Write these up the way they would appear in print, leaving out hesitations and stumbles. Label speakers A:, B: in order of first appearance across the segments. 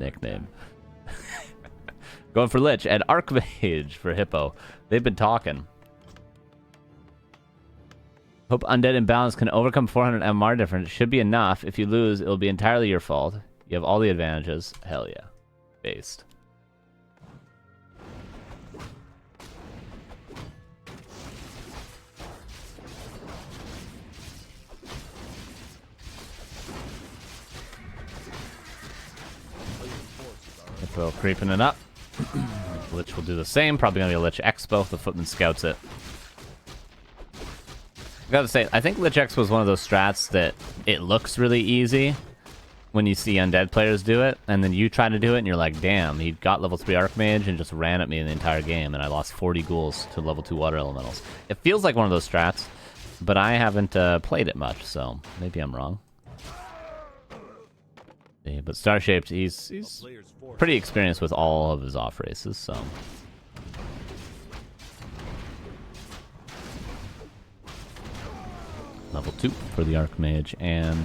A: nickname. Going for Lich and Archmage for Hippo. They've been talking. Hope Undead Imbalance can overcome 400 MR difference. Should be enough. If you lose, it'll be entirely your fault. You have all the advantages. Hell yeah. Based. Hippo creeping it up. Lich will do the same. Probably gonna be a Lich Expo if the Footman scouts it. I gotta say, I think Lich Expo is one of those strats that it looks really easy when you see undead players do it, and then you try to do it and you're like, damn, he got level 3 Archmage and just ran at me the entire game, and I lost 40 ghouls to level 2 water elementals. It feels like one of those strats, but I haven't played it much, so maybe I'm wrong. Yeah, but Starshaped, he's pretty experienced with all of his off races, so. Level 2 for the Archmage, and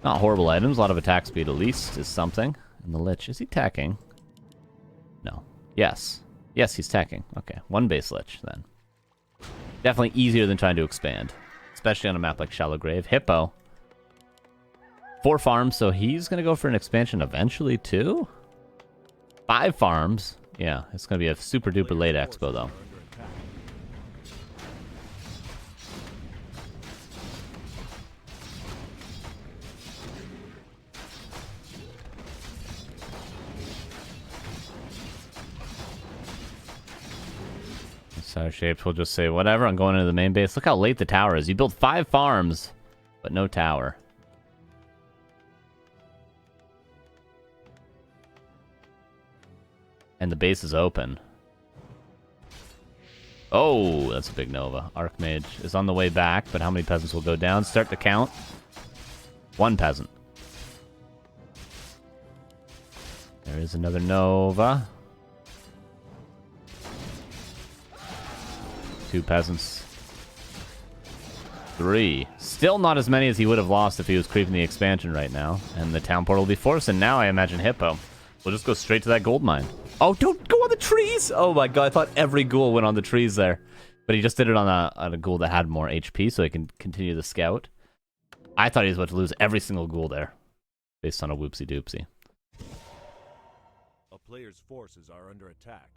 A: not horrible items. A lot of attack speed at least is something. And the Lich, is he tacking? No. Yes. Yes, he's tacking. Okay, one base Lich then. Definitely easier than trying to expand, especially on a map like Shallow Grave. Hippo. 4 farms, so he's going to go for an expansion eventually, too? 5 farms. Yeah, it's going to be a super duper late expo, though. Starshaped will just say, whatever, I'm going into the main base. Look how late the tower is. You built 5 farms, but no tower. And the base is open. Oh, that's a big Nova. Archmage is on the way back, but how many peasants will go down? Start to count. 1 peasant. There is another Nova. 2 peasants. 3. Still not as many as he would have lost if he was creeping the expansion right now. And the town portal will be forced, and now I imagine Hippo will just go straight to that gold mine. Oh, don't go on the trees! Oh my god, I thought every ghoul went on the trees there. But he just did it on a ghoul that had more HP, so he can continue the scout. I thought he was about to lose every single ghoul there, based on a whoopsie-doopsie.
B: A player's forces are under attack.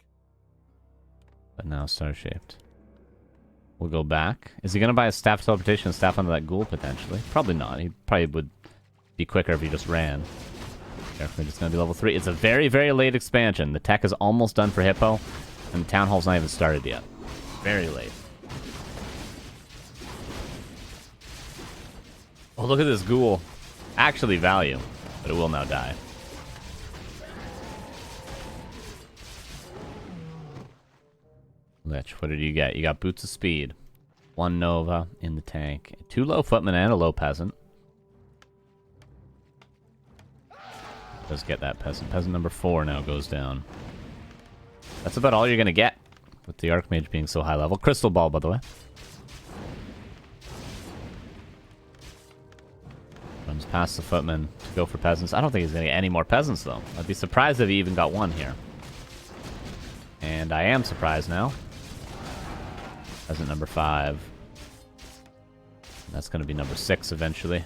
A: But now Starshaped. We'll go back. Is he going to buy a staff teleportation and staff onto that ghoul, potentially? Probably not. He probably would be quicker if he just ran. Carefully, it's going to be level 3. It's a very, very late expansion. The tech is almost done for Hippo, and the town hall's not even started yet. Very late. Oh, look at this ghoul. Actually value, but it will now die. Lich, what did you get? You got Boots of Speed. 1 Nova in the tank. 2 low footmen and a low peasant. Does get that peasant. Peasant number 4 now goes down. That's about all you're going to get with the Archmage being so high level. Crystal Ball, by the way. Runs past the footman to go for peasants. I don't think he's going to get any more peasants, though. I'd be surprised if he even got 1 here. And I am surprised now. Peasant number 5. That's going to be number 6 eventually.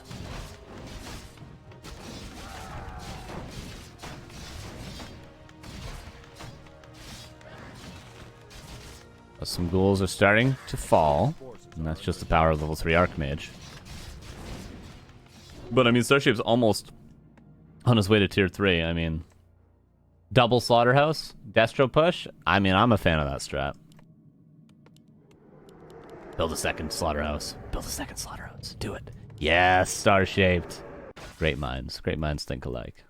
A: Some ghouls are starting to fall, and that's just the power of level 3 Archmage. But I mean, Starshape's almost on his way to tier 3. I mean, double slaughterhouse, Destro push. I mean, I'm a fan of that strat. Build a second slaughterhouse. Build a second slaughterhouse. Do it. Yes, Starshaped. Great minds. Great minds think alike.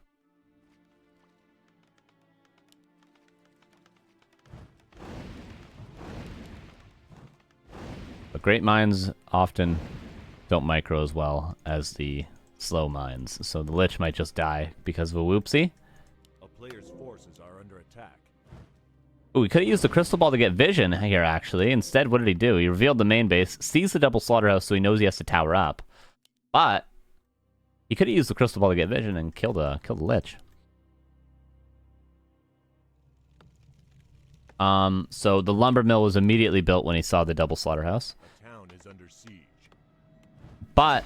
A: But great minds often don't micro as well as the slow minds. So the Lich might just die because of a whoopsie.
B: A player's forces are under attack.
A: Ooh, we could have used the crystal ball to get vision here, actually. Instead, what did he do? He revealed the main base, sees the double slaughterhouse, so he knows he has to tower up. But he could have used the crystal ball to get vision and kill the Lich. So the lumber mill was immediately built when he saw the double slaughterhouse.
B: A town is under siege.
A: But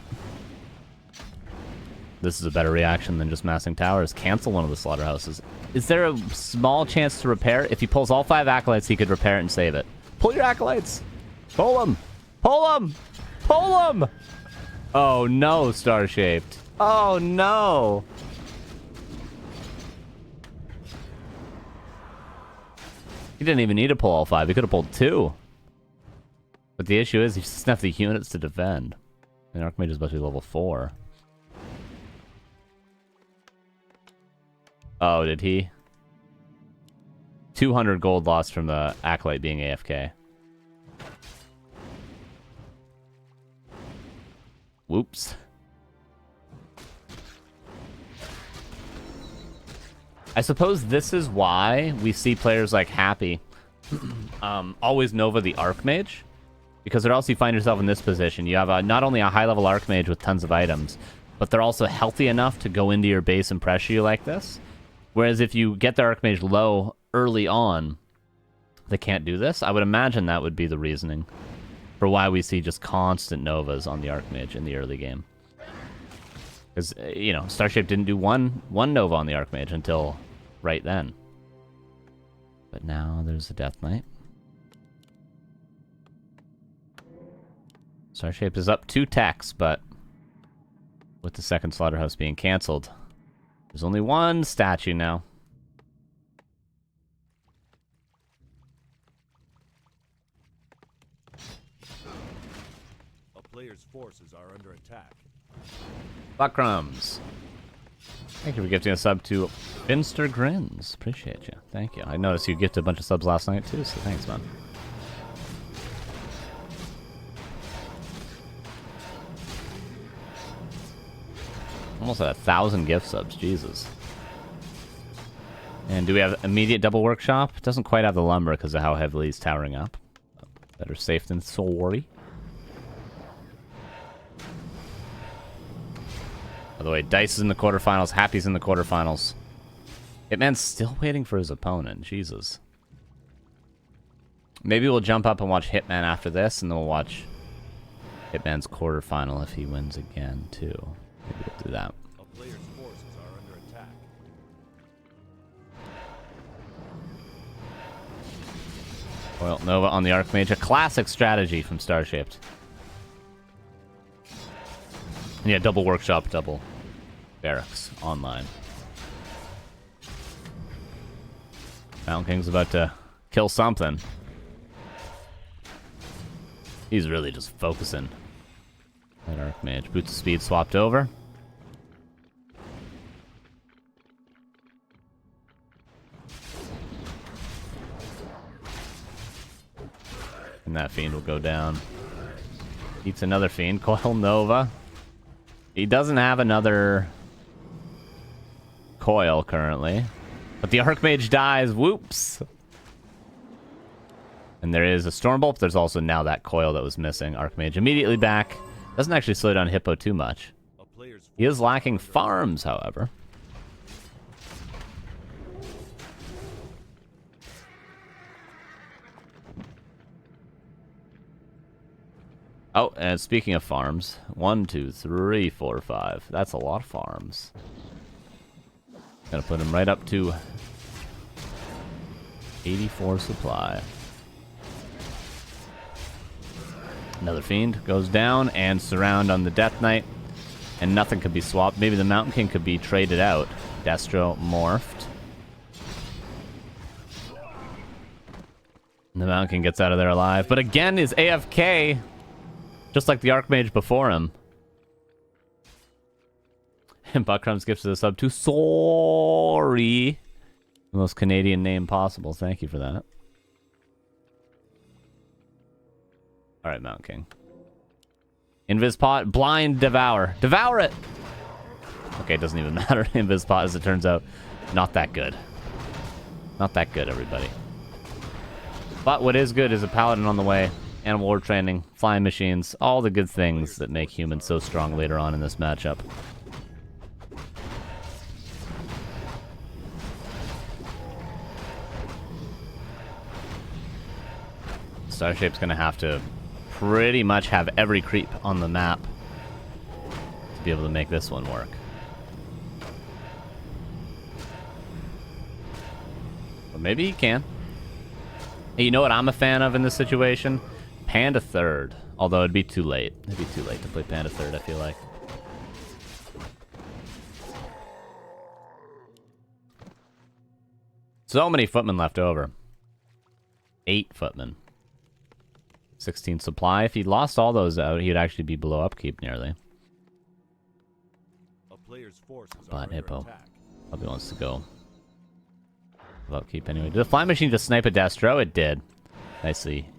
A: this is a better reaction than just massing towers. Cancel one of the slaughterhouses. Is there a small chance to repair? If he pulls all 5 acolytes, he could repair it and save it. Pull your acolytes! Pull them! Pull them! Pull them! Oh no, Starshaped. Oh no! He didn't even need to pull all 5. He could have pulled 2. But the issue is he just doesn't have the units to defend. And Archmage is supposed to be level 4. Oh, did he? 200 gold lost from the Acolyte being AFK. Whoops. I suppose this is why we see players like Happy always Nova the Archmage. Because or else you find yourself in this position. You have not only a high-level Archmage with tons of items, but they're also healthy enough to go into your base and pressure you like this. Whereas if you get the Archmage low early on, they can't do this. I would imagine that would be the reasoning for why we see just constant Novas on the Archmage in the early game. Because, you know, Starshaped didn't do one Nova on the Archmage until right then. But now there's a Death Knight. Starshaped is up 2 techs, but with the second slaughterhouse being cancelled, there's only 1 statue now.
B: A player's forces are under attack.
A: Buckcrumbs. Thank you for gifting a sub to Finster Grins. Appreciate you. Thank you. I noticed you gifted a bunch of subs last night too, so thanks, man. Almost at 1,000 gift subs. Jesus. And do we have immediate double workshop? It doesn't quite have the lumber because of how heavily he's towering up. Better safe than sorry. By the way, Dice is in the quarterfinals. Happy's in the quarterfinals. Hitman's still waiting for his opponent. Jesus. Maybe we'll jump up and watch Hitman after this, and then we'll watch Hitman's quarterfinal if he wins again, too. Maybe we'll do that.
B: A player's forces are under attack.
A: Well, Nova on the Archmage. A classic strategy from Starshaped. Yeah, double workshop, double barracks online. Mountain King's about to kill something. He's really just focusing. That Archmage. Boots of Speed swapped over. And that Fiend will go down. Eats another Fiend. Coil Nova. He doesn't have another coil currently. But the Archmage dies. Whoops. And there is a Stormbolt. There's also now that coil that was missing. Archmage immediately back. Doesn't actually slow down Hippo too much. He is lacking farms, however. Oh, and speaking of farms, 1, 2, 3, 4, 5. That's a lot of farms. Gonna put him right up to 84 supply. Another Fiend goes down, and Surround on the Death Knight. And nothing could be swapped. Maybe the Mountain King could be traded out. Destro morphed. And the Mountain King gets out of there alive. But again is AFK. Just like the Archmage before him. And Buckcrumbs gifts the sub to Sorry. The most Canadian name possible. Thank you for that. Alright, Mountain King. Invis Pot, Blind Devour. Devour it! Okay, it doesn't even matter. Invis Pot, as it turns out, not that good. Not that good, everybody. But what is good is a Paladin on the way. Animal War training, flying machines, all the good things that make humans so strong later on in this matchup. Starshape's gonna have to pretty much have every creep on the map to be able to make this one work. But maybe he can. Hey, you know what I'm a fan of in this situation? Panda third. Although it'd be too late. It'd be too late to play Panda third, I feel like. So many footmen left over. 8 footmen. 16 supply. If he lost all those out, he'd actually be below upkeep nearly.
B: A player's forces are
A: But
B: under
A: Hippo
B: attack.
A: probably wants to go below upkeep anyway. Did the flying machine just snipe a Destro? It did. Nicely.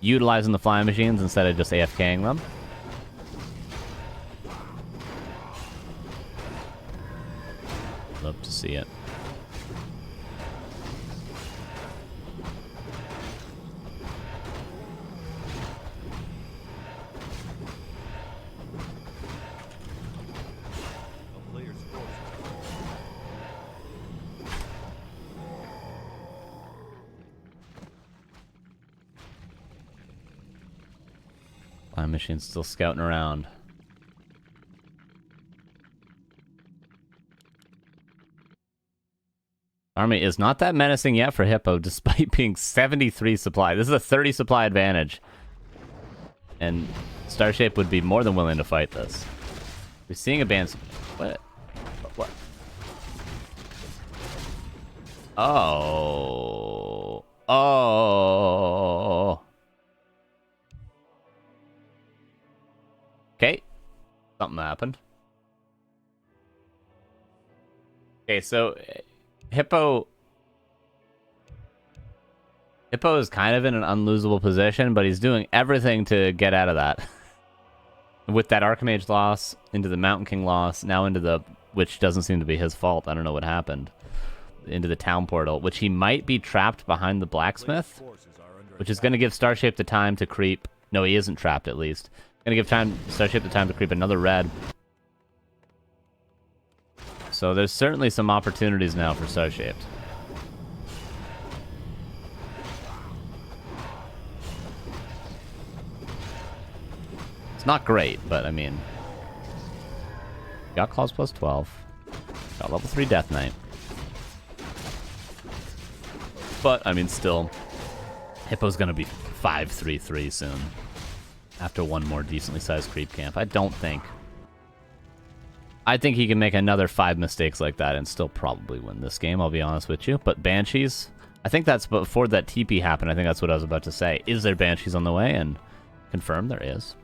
A: Utilizing the flying machines instead of just AFKing them. Love to see it.
B: A player's forces
A: Flying machine's still scouting around. Army is not that menacing yet for Hippo, despite being 73 supply. This is a 30 supply advantage. And Starshape would be more than willing to fight this. We're seeing a Banshee. What? What? Oh. Oh. Okay. Something happened. Okay, so Hippo is kind of in an unlosable position, but he's doing everything to get out of that. With that Archmage loss, into the Mountain King loss, now into the, which doesn't seem to be his fault, I don't know what happened, into the town portal, which he might be trapped behind the blacksmith,
B: forces are under
A: which is going to give Starshape the time to creep. No, he isn't trapped at least. Going to give Starshape the time to creep another red. So there's certainly some opportunities now for Starshaped. It's not great, but I mean, got claws plus 12, got level 3 Death Knight. But I mean, still, Hippo's gonna be 5-3-3 soon. After one more decently sized creep camp, I think he can make another 5 mistakes like that and still probably win this game, I'll be honest with you. But Banshees, I think that's before that TP happened, I think that's what I was about to say. Is there Banshees on the way? And confirm there is.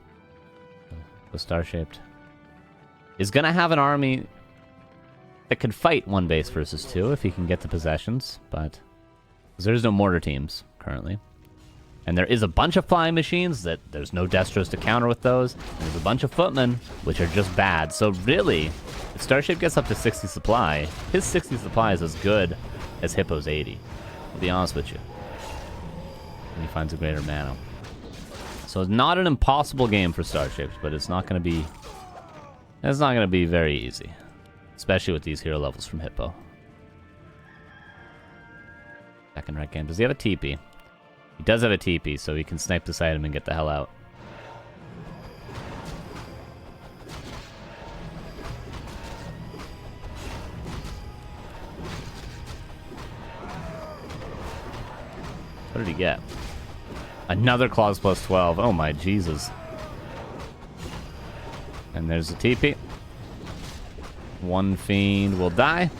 A: The Starshaped is going to have an army that could fight 1 base versus 2 if he can get the possessions, but there's no mortar teams currently. And there is a bunch of flying machines that there's no Destros to counter with those. And there's a bunch of footmen, which are just bad. So really, if Starship gets up to 60 supply, his 60 supply is as good as Hippo's 80. I'll be honest with you. And he finds a greater mana. So it's not an impossible game for Starships, but it's not going to be... It's not going to be very easy. Especially with these hero levels from Hippo. Second right game. Does he have a TP? He does have a TP, so he can snipe this item and get the hell out. What did he get? Another claws plus 12. Oh my Jesus. And there's a TP. 1 fiend will die.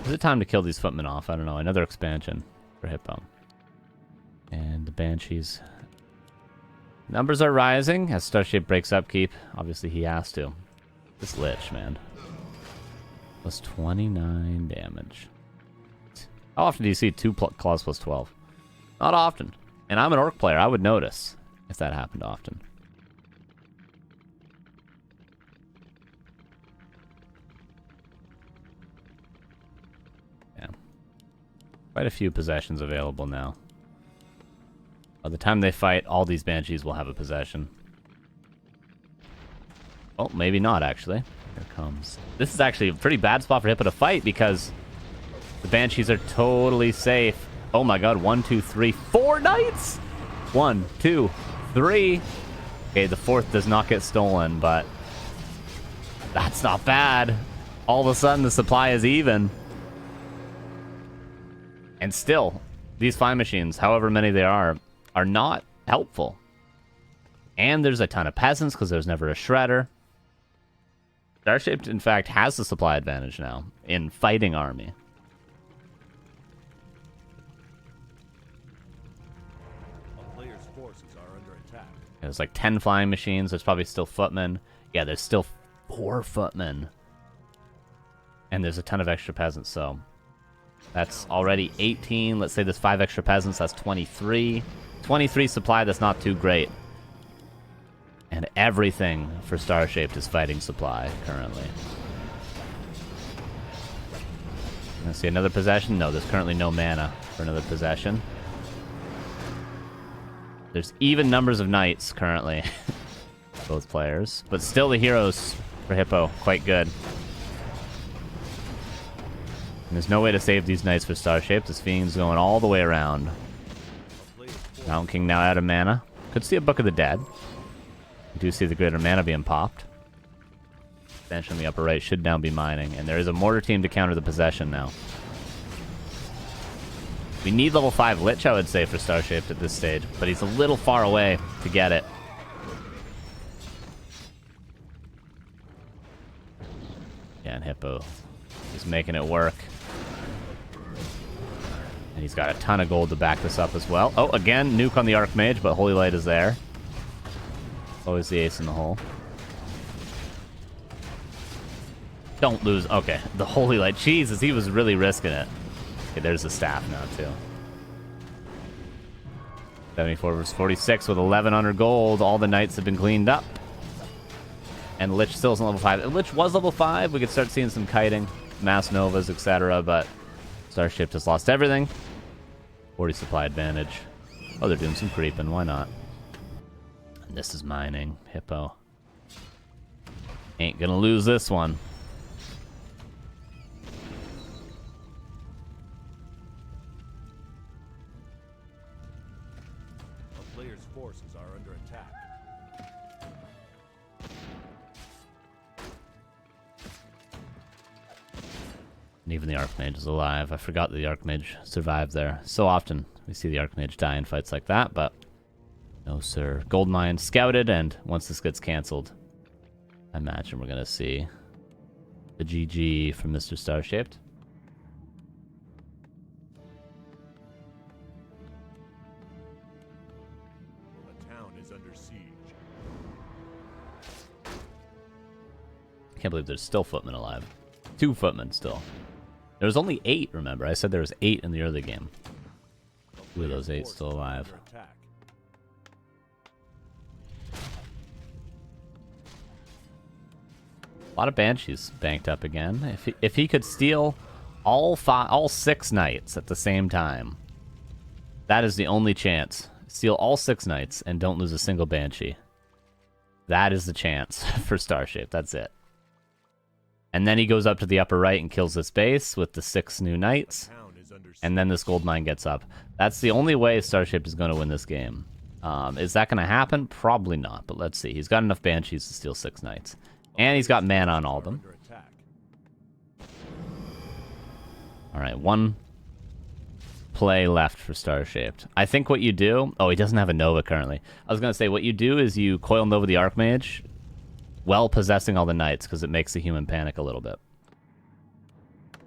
A: Is it time to kill these footmen off? I don't know. Another expansion for Hippo. And the Banshees. Numbers are rising as Starship breaks upkeep. Obviously, he has to. This Lich, man. Plus 29 damage. How often do you see 2 claws plus 12? Not often. And I'm an Orc player. I would notice if that happened often. Quite a few possessions available now. By the time they fight, all these Banshees will have a possession. Oh, maybe not, actually. Here it comes. This is actually a pretty bad spot for Hippo to fight because the The Banshees are totally safe. Oh my god, 1, 2, 3, 4 knights! 1, 2, 3. Okay, the fourth does not get stolen, but that's not bad. All of a sudden, the supply is even. And still, these flying machines, however many they are not helpful. And there's a ton of peasants because there's never a shredder. Starshaped, in fact, has the supply advantage now in fighting army.
B: A player's forces are under attack.
A: There's like 10 flying machines. There's probably still footmen. Yeah, there's still 4 footmen. And there's a ton of extra peasants, so that's already 18. Let's say there's 5 extra peasants. That's 23. 23 supply, that's not too great. And everything for Starshaped is fighting supply currently. Let's see, another possession? No, there's currently no mana for another possession. There's even numbers of knights currently. Both players. But still the heroes for Hippo, quite good. And there's no way to save these knights for Starshaped. This Fiend's going all the way around. Mountain King now out of mana. Could see a Book of the Dead. We do see the greater mana being popped. Banshee on the upper right should now be mining. And there is a mortar team to counter the possession now. We need level 5 Lich, I would say, for Starshaped at this stage. But he's a little far away to get it. Yeah, and Hippo is making it work. And he's got a ton of gold to back this up as well. Oh, again, nuke on the Archmage, but Holy Light is there. Always the ace in the hole. Don't lose. Okay, the Holy Light. Jesus, he was really risking it. Okay, there's the staff now, too. 74 versus 46 with 1100 gold. All the knights have been cleaned up. And Lich still isn't level 5. If Lich was level 5, we could start seeing some kiting, mass novas, etc. But Starship just lost everything. 40 supply advantage. Oh, they're doing some creeping. Why not? And this is mining. Hippo ain't gonna lose this one.
B: A player's forces are under attack.
A: And even the Archmage is alive. I forgot that the Archmage survived there. So often we see the Archmage die in fights like that, but no, sir. Gold mine scouted, and once this gets canceled, I imagine we're going to see the GG from Mr. Starshaped.
B: The town is under siege.
A: I can't believe there's still footmen alive. 2 footmen still. There was only 8, remember? I said there was 8 in the early game. 2 of those 8 still alive. A lot of Banshees banked up again. If he could steal all 6 knights at the same time, that is the only chance. Steal all 6 knights and don't lose a single Banshee. That is the chance for Starshaped. That's it. And then he goes up to the upper right and kills this base with the 6 new knights. And then this gold mine gets up. That's the only way Starshaped is going to win this game. Is that going to happen? Probably not, but let's see. He's got enough Banshees to steal 6 knights. And he's got mana on all of them. Alright, 1 play left for Starshaped. I think what you do... Oh, he doesn't have a Nova currently. I was going to say, what you do is you coil Nova the Archmage while possessing all the knights, because it makes the human panic a little bit. I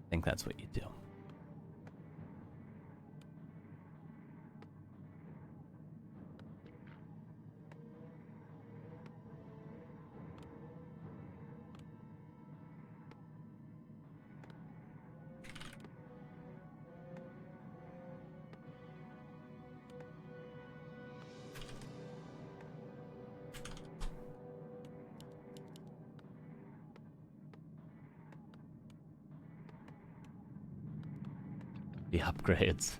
A: think that's what you do. The upgrades.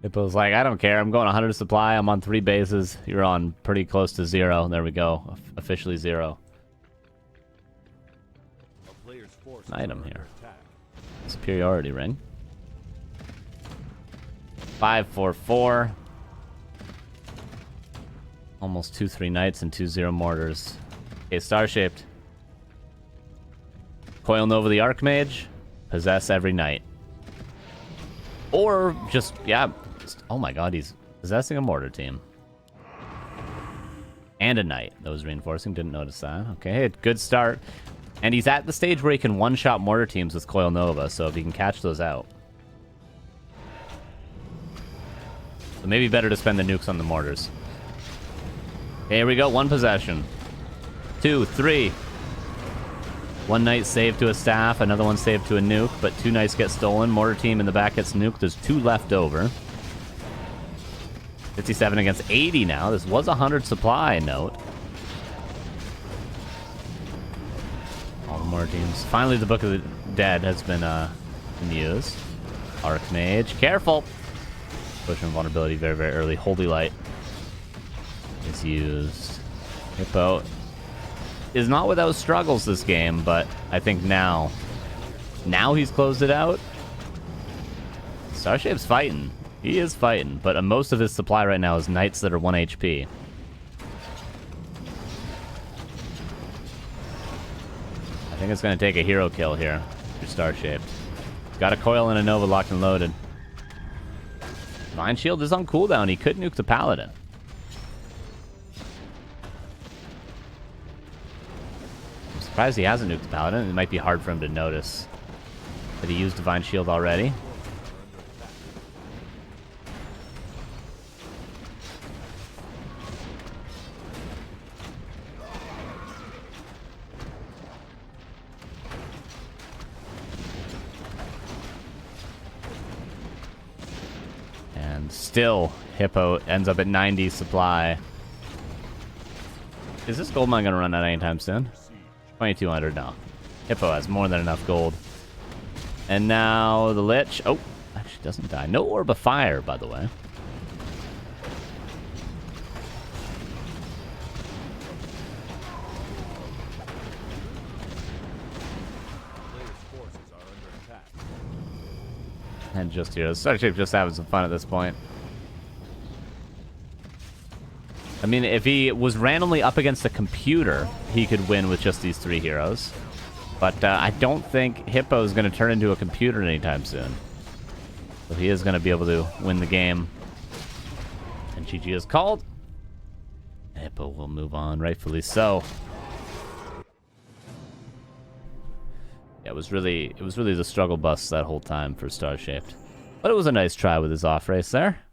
A: Hippo's like, I don't care. I'm going 100 supply. I'm on 3 bases. You're on pretty close to 0. There we go. Officially 0. An item here. Superiority ring. 5-4-4. Almost 2-3 knights and 2-0 mortars. Okay, Starshaped. Coil Nova the Archmage. Possess every knight. Or just, yeah. Oh my god, he's possessing a mortar team. And a knight. That was reinforcing. Didn't notice that. Okay, good start. And he's at the stage where he can one-shot mortar teams with Coil Nova, so if he can catch those out. So maybe better to spend the nukes on the mortars. Okay, here we go. 1 possession. 2, 3. 1 knight saved to a staff, another one saved to a nuke, but 2 knights get stolen. Mortar team in the back gets nuked. There's 2 left over. 57 against 80 now. This was 100 supply, note. All the mortar teams. Finally, the Book of the Dead has been used. Archmage. Careful! Pushing vulnerability very, very early. Holy Light is used. Hippo is not without struggles this game, but I think now he's closed it out. Starshape's fighting. He is fighting, but most of his supply right now is knights that are 1 HP. I think it's going to take a hero kill here for Starshaped. Got a coil and a Nova locked and loaded. Mind Shield is on cooldown. He could nuke the Paladin. I'm surprised he hasn't nuked the Paladin. It might be hard for him to notice that he used Divine Shield already. And still, Hippo ends up at 90 supply. Is this gold mine going to run out anytime soon? 2200, no. Hippo has more than enough gold. And now the Lich. Oh, actually doesn't die. No Orb of Fire, by the way. And just here, Starshaped just having some fun at this point. I mean, if he was randomly up against a computer, he could win with just these 3 heroes. But I don't think Hippo is going to turn into a computer anytime soon. So he is going to be able to win the game. And GG is called. Hippo will move on, rightfully so. Yeah, it was really the struggle bus that whole time for Starshaped. But it was a nice try with his off race there.